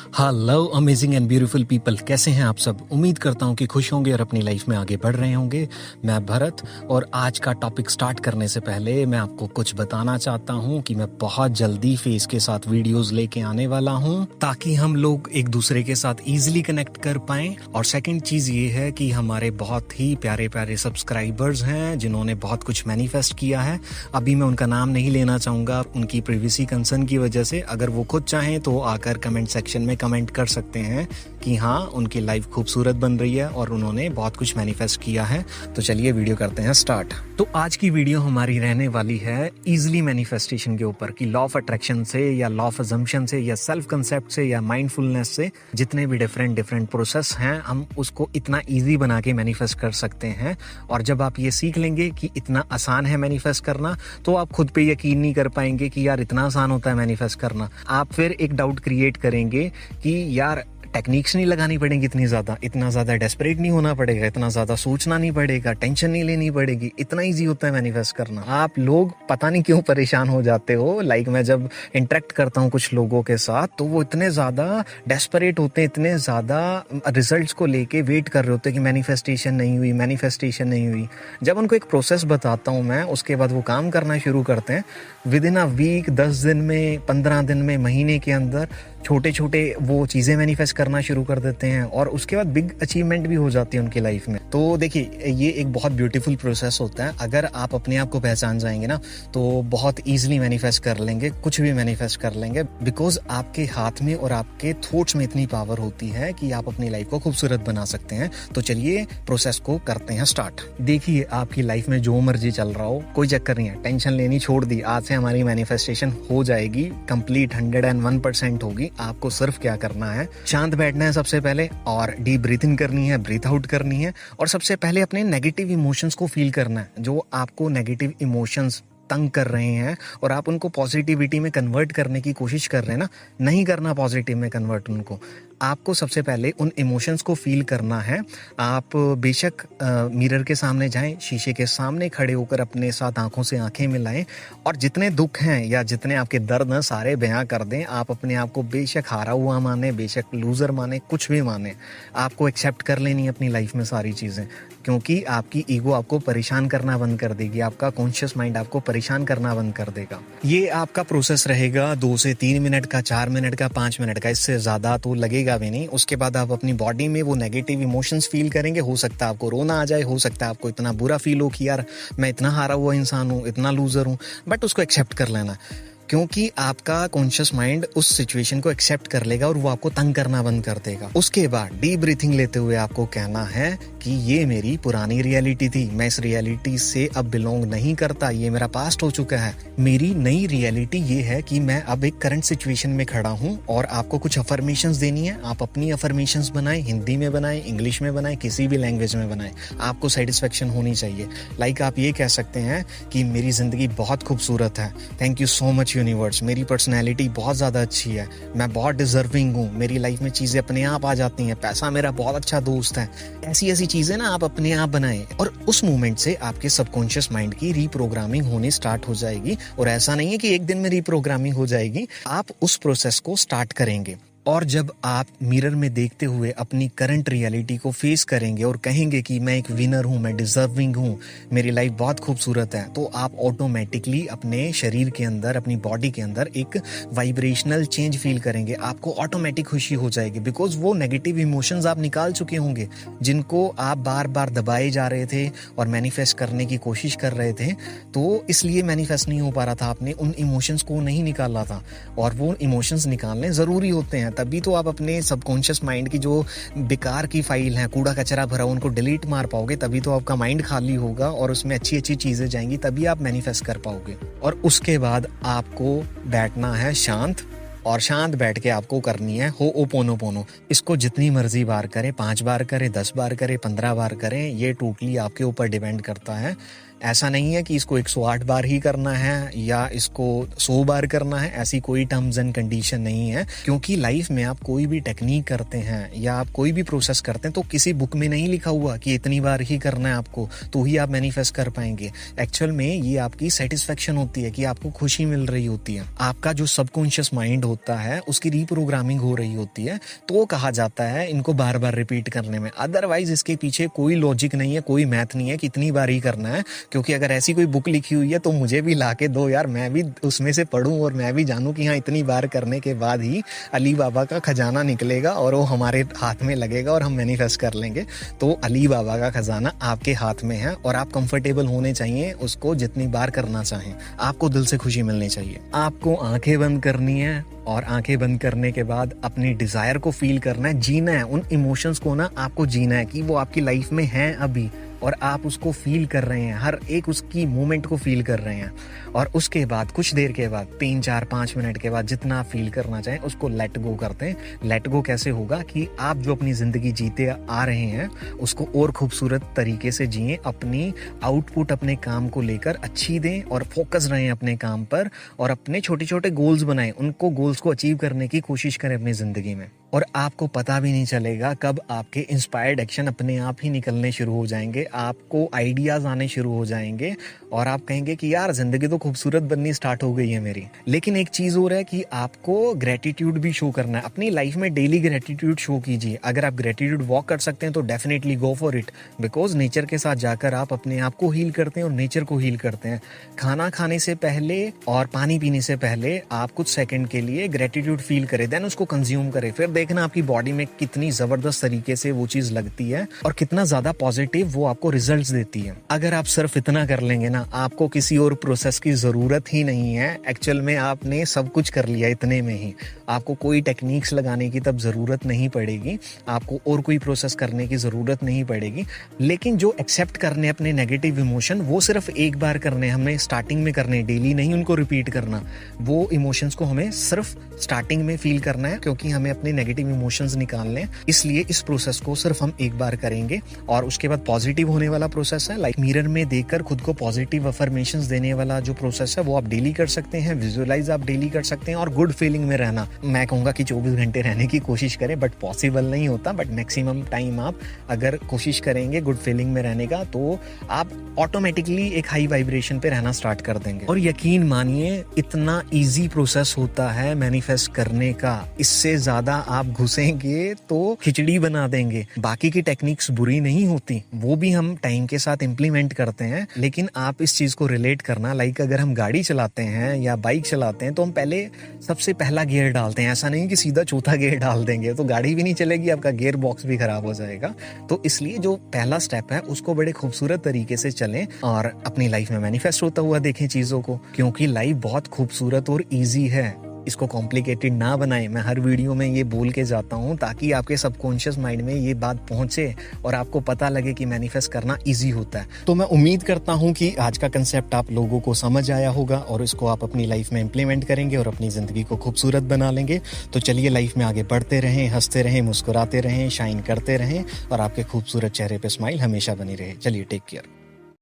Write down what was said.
Hello amazing and beautiful people, कैसे हैं आप सब। उम्मीद करता हूं कि खुश होंगे और अपनी लाइफ में आगे बढ़ रहे होंगे। मैं भरत, और आज का टॉपिक स्टार्ट करने से पहले मैं आपको कुछ बताना चाहता हूं कि मैं बहुत जल्दी फेस के साथ वीडियोस लेके आने वाला हूं, ताकि हम लोग एक दूसरे के साथ इजीली कनेक्ट कर पाएं। और सेकंड चीज ये है कि हमारे बहुत ही प्यारे प्यारे सब्सक्राइबर्स हैं जिन्होंने बहुत कुछ मैनिफेस्ट किया है। अभी मैं उनका नाम नहीं लेना चाहूंगा उनकी प्रिवेसी कंसर्न की वजह से। अगर वो खुद चाहें तो आकर कमेंट सेक्शन में कमेंट कर सकते हैं कि हाँ, उनकी लाइफ खूबसूरत बन रही है और उन्होंने बहुत कुछ मैनिफेस्ट किया है। तो चलिए वीडियो करते हैं स्टार्ट। तो आज की वीडियो हमारी रहने वाली है इजीली मैनिफेस्टेशन के ऊपर, कि लॉ ऑफ अट्रैक्शन से या लॉ ऑफ अजम्पशन से या सेल्फ कंसेप्ट से या माइंडफुलनेस से जितने भी डिफरेंट प्रोसेस हैं, हम उसको इतना इजी बना के मैनिफेस्ट कर सकते हैं। और जब आप ये सीख लेंगे कि इतना आसान है मैनिफेस्ट करना, तो आप खुद पे यकीन नहीं कर पाएंगे कि यार इतना आसान होता है मैनिफेस्ट करना। आप फिर एक डाउट क्रिएट करेंगे कि यार टेक्निक्स नहीं लगानी पड़ेंगी इतना ज़्यादा डेस्परेट नहीं होना पड़ेगा, इतना ज़्यादा सोचना नहीं पड़ेगा, टेंशन नहीं लेनी पड़ेगी, इतना इजी होता है मैनिफेस्ट करना। आप लोग पता नहीं क्यों परेशान हो जाते हो। लाइक मैं जब इंटरेक्ट करता हूँ कुछ लोगों के साथ, तो वो इतने ज़्यादा डेस्परेट होते हैं, इतने ज़्यादा रिजल्ट्स को लेके वेट कर रहे होते हैं कि मैनिफेस्टेशन नहीं हुई। जब उनको एक प्रोसेस बताता हूँ मैं, उसके बाद वो काम करना शुरू करते हैं। विद इन अ वीक, 10 दिन में, 15 दिन में, महीने के अंदर छोटे छोटे वो चीज़ें मैनिफेस्ट करना शुरू कर देते हैं, और उसके बाद बिग अचीवमेंट भी हो जाती है उनकी लाइफ में। तो देखिए, ये एक बहुत ब्यूटीफुल प्रोसेस होता है। अगर आप अपने आप को पहचान जाएंगे ना, तो बहुत ईजिली मैनिफेस्ट कर लेंगे, कुछ भी मैनिफेस्ट कर लेंगे। बिकॉज आपके हाथ में और आपके थॉट्स में इतनी पावर होती है कि आप अपनी लाइफ को खूबसूरत बना सकते हैं। तो चलिए प्रोसेस को करते हैं स्टार्ट। देखिए, आपकी लाइफ में जो मर्जी चल रहा हो, कोई चक्कर नहीं है, टेंशन लेनी छोड़ दी। आज से हमारी मैनिफेस्टेशन हो जाएगी कंप्लीट, 101% होगी। आपको सिर्फ क्या करना है, शांत बैठना है सबसे पहले, और डीप ब्रीथ इन करनी है, ब्रीथ आउट करनी है। और सबसे पहले अपने नेगेटिव इमोशंस को फील करना है। जो आपको नेगेटिव इमोशंस तंग कर रहे हैं और आप उनको पॉजिटिविटी में कन्वर्ट करने की कोशिश कर रहे हैं ना, नहीं करना पॉजिटिव में कन्वर्ट उनको। आपको सबसे पहले उन इमोशंस को फील करना है। आप बेशक मिरर के सामने जाएं, शीशे के सामने खड़े होकर अपने साथ आंखों से आंखें मिलाएं, और जितने दुख हैं या जितने आपके दर्द हैं सारे बयां कर दें। आप अपने आप को बेशक हारा हुआ माने, बेशक लूजर माने, कुछ भी माने, आपको एक्सेप्ट कर लेनी है अपनी लाइफ में सारी चीज़ें। क्योंकि आपकी ईगो आपको परेशान करना बंद कर देगी, आपका कॉन्शियस माइंड आपको परेशान करना बंद कर देगा। ये आपका प्रोसेस रहेगा 2 से 3 मिनट का, 4 मिनट का, 5 मिनट का, इससे ज़्यादा तो लगेगा भी नहीं। उसके बाद आप अपनी बॉडी में वो नेगेटिव इमोशंस फील करेंगे। हो सकता है आपको रोना आ जाए, हो सकता है आपको इतना बुरा फील हो कि यार मैं इतना हारा हुआ इंसान हूँ, इतना लूजर हूँ, बट उसको एक्सेप्ट कर लेना। क्योंकि आपका कॉन्शियस माइंड उस सिचुएशन को एक्सेप्ट कर लेगा और वो आपको तंग करना बंद कर देगा। उसके बाद डीप ब्रीथिंग लेते हुए आपको कहना है कि ये मेरी पुरानी रियलिटी थी, मैं इस रियलिटी से अब बिलोंग नहीं करता, ये मेरा पास्ट हो चुका है। मेरी नई रियलिटी ये है कि मैं अब एक करंट सिचुएशन में खड़ा हूँ। और आपको कुछ अफर्मेशंस देनी है। आप अपनी अफर्मेशंस बनाएं, हिंदी में बनाएं, इंग्लिश में बनाएं, किसी भी लैंग्वेज में बनाएं। आपको सेटिस्फेक्शन होनी चाहिए। लाइक आप ये कह सकते हैं कि मेरी जिंदगी बहुत खूबसूरत है, thank you so much universe, मेरी पर्सनैलिटी बहुत ज़्यादा अच्छी है, मैं बहुत डिजर्विंग हूँ, मेरी लाइफ में चीज़ें अपने आप आ जाती हैं, पैसा मेरा बहुत अच्छा दोस्त है। ऐसी चीज़ें ना आप अपने आप बनाएं, और उस मोमेंट से आपके सबकॉन्शियस माइंड की रीप्रोग्रामिंग होनी स्टार्ट हो जाएगी। और ऐसा नहीं है कि एक दिन में रीप्रोग्रामिंग हो जाएगी, आप उस प्रोसेस को स्टार्ट करेंगे। और जब आप मिरर में देखते हुए अपनी करंट रियलिटी को फेस करेंगे और कहेंगे कि मैं एक विनर हूँ, मैं डिजर्विंग हूँ, मेरी लाइफ बहुत खूबसूरत है, तो आप ऑटोमेटिकली अपने शरीर के अंदर, अपनी बॉडी के अंदर एक वाइब्रेशनल चेंज फील करेंगे। आपको ऑटोमेटिक खुशी हो जाएगी, बिकॉज वो नेगेटिव इमोशंस आप निकाल चुके होंगे, जिनको आप बार बार दबाए जा रहे थे और मैनिफेस्ट करने की कोशिश कर रहे थे। तो इसलिए मैनिफेस्ट नहीं हो पा रहा था, आपने उन इमोशंस को नहीं निकाला था। और वो इमोशंस निकालने ज़रूरी होते हैं, तभी तो आप अपने सबकॉन्शियस माइंड की जो बेकार की फाइल है, कूड़ा कचरा भरा, उनको डिलीट मार पाओगे। तभी तो आपका माइंड खाली होगा और उसमें अच्छी अच्छी चीज़ें जाएंगी, तभी आप मैनिफेस्ट कर पाओगे। और उसके बाद आपको बैठना है शांत, और शांत बैठ के आपको करनी है होओपोनोपोनो। इसको जितनी मर्जी बार करें, 5 बार करें, 10 बार करें, 15 बार करें, ये टोटली आपके ऊपर डिपेंड करता है। ऐसा नहीं है कि इसको 108 बार ही करना है या इसको 100 बार करना है, ऐसी कोई टर्म्स एंड कंडीशन नहीं है। क्योंकि लाइफ में आप कोई भी टेक्निक करते हैं या आप कोई भी प्रोसेस करते हैं तो किसी बुक में नहीं लिखा हुआ कि इतनी बार ही करना है आपको तो ही आप मैनिफेस्ट कर पाएंगे। एक्चुअल में ये आपकी सेटिस्फेक्शन होती है कि आपको खुशी मिल रही होती है। आपका जो सबकॉन्शियस माइंड होता है उसकी रीप्रोग्रामिंग हो रही होती है, तो कहा जाता है इनको बार बार रिपीट करने में। अदरवाइज इसके पीछे कोई लॉजिक नहीं है, कोई मैथ नहीं है कि इतनी बार ही करना है। क्योंकि अगर ऐसी कोई बुक लिखी हुई है तो मुझे भी ला के दो यार, मैं भी उसमें से पढूं और मैं भी जानूं कि हाँ इतनी बार करने के बाद ही अली बाबा का खजाना निकलेगा और वो हमारे हाथ में लगेगा और हम मैनिफेस्ट कर लेंगे। तो अली बाबा का खजाना आपके हाथ में है और आप कंफर्टेबल होने चाहिए उसको जितनी बार करना चाहें। आपको दिल से खुशी मिलनी चाहिए। आपको आंखें बंद करनी है और आंखें बंद करने के बाद अपनी डिजायर को फील करना है, जीना है उन इमोशंस को ना, आपको जीना है कि वो आपकी लाइफ में है अभी और आप उसको फील कर रहे हैं, हर एक उसकी मोमेंट को फील कर रहे हैं। और उसके बाद कुछ देर के बाद 3, 4, 5 मिनट के बाद जितना फील करना चाहें उसको लेट गो करते हैं। लेट गो कैसे होगा कि आप जो अपनी जिंदगी जीते आ रहे हैं उसको और खूबसूरत तरीके से जिए, अपनी आउटपुट अपने काम को लेकर अच्छी दें और फोकस रहें अपने काम पर और अपने छोटे छोटे गोल्स बनाएं, उनको गोल्स को अचीव करने की कोशिश करें अपनी जिंदगी में। और आपको पता भी नहीं चलेगा कब आपके इंस्पायर्ड एक्शन अपने आप ही निकलने शुरू हो जाएंगे, आपको आइडियाज आने शुरू हो जाएंगे और आप कहेंगे कि यार जिंदगी तो खूबसूरत बननी स्टार्ट हो गई है मेरी। लेकिन एक चीज और है कि आपको ग्रेटिट्यूड भी शो करना है अपनी लाइफ में, डेली ग्रेटिट्यूड शो कीजिए। अगर आप ग्रेटिट्यूड वॉक कर सकते हैं तो definitely go for it, because nature के साथ जाकर आप अपने आप को हील करते हैं और नेचर को हील करते हैं। खाना खाने से पहले और पानी पीने से पहले आप कुछ सेकंड के लिए ग्रेटिट्यूड फील करें, देन उसको कंज्यूम करें, फिर देखना आपकी बॉडी में कितनी जबरदस्त तरीके से वो चीज लगती है और कितना ज्यादा पॉजिटिव वो आपको रिजल्ट्स देती है। अगर आप सिर्फ इतना कर लेंगे ना, आपको किसी और प्रोसेस की जरूरत ही नहीं है। एक्चुअल में आपने सब कुछ कर लिया इतने में ही, आपको कोई टेक्निक्स लगाने की तब जरूरत नहीं पड़ेगी, आपको और कोई प्रोसेस करने की जरूरत नहीं पड़ेगी। लेकिन जो एक्सेप्ट करने अपने नेगेटिव इमोशन वो सिर्फ एक बार करने, हमने स्टार्टिंग में करने, डेली नहीं उनको रिपीट करना। वो इमोशंस को हमें सिर्फ स्टार्टिंग में फील करना है क्योंकि हमें अपने नेगेटिव इमोशंस निकालने हैं। इसलिए इस प्रोसेस को सिर्फ हम एक बार करेंगे और उसके बाद पॉजिटिव होने वाला प्रोसेस है, लाइक मिरर में देखकर खुद को पॉजिटिव अफर्मेशंस देने वाला जो प्रोसेस है वो आप डेली कर सकते हैं। विजुअलाइज आप डेली कर सकते हैं और गुड फीलिंग में रहना, मैं कहूंगा कि 24 घंटे रहने की कोशिश करें, बट पॉसिबल नहीं होता। बट मैक्सिमम टाइम आप अगर कोशिश करेंगे गुड फीलिंग में रहने का तो आप ऑटोमेटिकली एक हाई वाइब्रेशन पे रहना स्टार्ट कर देंगे। और यकीन मानिए इतना इजी प्रोसेस होता है मैनिफेस्ट करने का, इससे ज्यादा आप घुसेंगे तो खिचड़ी बना देंगे। बाकी की टेक्निक्स बुरी नहीं होती, वो भी हम टाइम के साथ इम्प्लीमेंट करते हैं, लेकिन आप इस चीज को रिलेट करना, लाइक अगर हम गाड़ी चलाते हैं या बाइक चलाते हैं तो हम पहले सबसे पहला गियर डालते हैं, ऐसा नहीं कि सीधा चौथा गियर डाल देंगे तो गाड़ी भी नहीं चलेगी, आपका गियर बॉक्स भी खराब हो जाएगा। तो इसलिए जो पहला स्टेप है उसको बड़े खूबसूरत तरीके से चलें और अपनी लाइफ में मैनिफेस्ट होता हुआ देखें चीजों को, क्योंकि लाइफ बहुत खूबसूरत और ईजी है। इसको कॉम्प्लिकेटेड ना बनाएं, मैं हर वीडियो में ये बोल के जाता हूँ ताकि आपके सबकॉन्शियस माइंड में ये बात पहुंचे और आपको पता लगे कि मैनिफेस्ट करना इजी होता है। तो मैं उम्मीद करता हूँ कि आज का कंसेप्ट आप लोगों को समझ आया होगा और इसको आप अपनी लाइफ में इम्प्लीमेंट करेंगे और अपनी जिंदगी को खूबसूरत बना लेंगे। तो चलिए लाइफ में आगे बढ़ते रहें, हंसते रहें, मुस्कुराते रहें, शाइन करते रहें और आपके खूबसूरत चेहरे पे स्माइल हमेशा बनी रहे। चलिए टेक केयर।